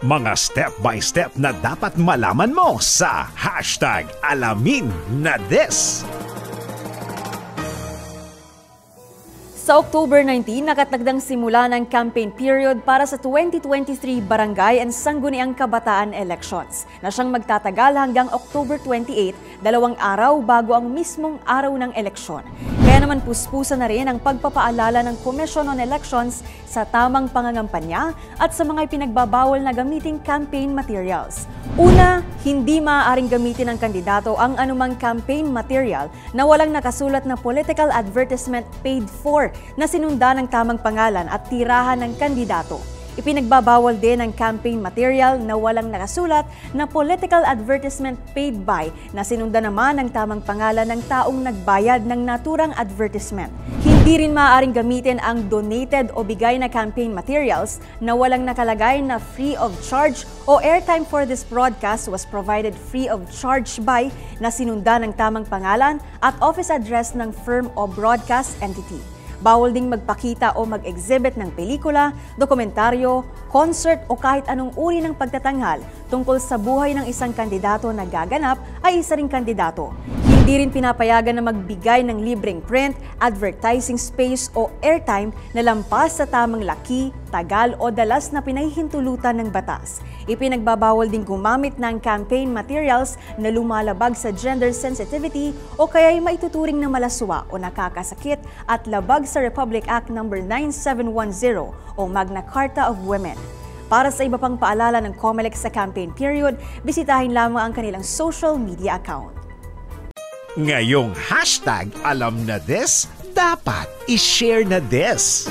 Mga step-by-step na dapat malaman mo sa #AlaminNaThis. Sa October 19, nakatagdang simula ng campaign period para sa 2023 Barangay and Sangguniang Kabataan Elections na siyang magtatagal hanggang October 28, 2 araw bago ang mismong araw ng eleksyon. Kaya naman puspusa na rin ang pagpapaalala ng Commission on Elections sa tamang pangangampanya at sa mga ipinagbabawal na gamiting campaign materials. Una, hindi maaaring gamitin ng kandidato ang anumang campaign material na walang nakasulat na political advertisement paid for na sinunda ng tamang pangalan at tirahan ng kandidato. Ipinagbabawal din ang campaign material na walang nakasulat na political advertisement paid by na sinunda naman ng tamang pangalan ng taong nagbayad ng naturang advertisement. Hindi rin maaaring gamitin ang donated o bigay na campaign materials na walang nakalagay na free of charge o airtime for this broadcast was provided free of charge by na sinunda ng tamang pangalan at office address ng firm o broadcast entity. Bawal ding magpakita o mag-exhibit ng pelikula, dokumentaryo, concert o kahit anong uri ng pagtatanghal tungkol sa buhay ng isang kandidato na gaganap ay isa ring kandidato. Hindi rin pinapayagan na magbigay ng libreng print, advertising space o airtime na lampas sa tamang laki, tagal o dalas na pinahihintulutan ng batas. Ipinagbabawal din gumamit ng campaign materials na lumalabag sa gender sensitivity o kaya'y maituturing na malaswa o nakakasakit at labag sa Republic Act No. 9710 o Magna Carta of Women. Para sa iba pang paalala ng COMELEC sa campaign period, bisitahin lamang ang kanilang social media account. Ngayong #AlamNaThis, dapat i-share na this.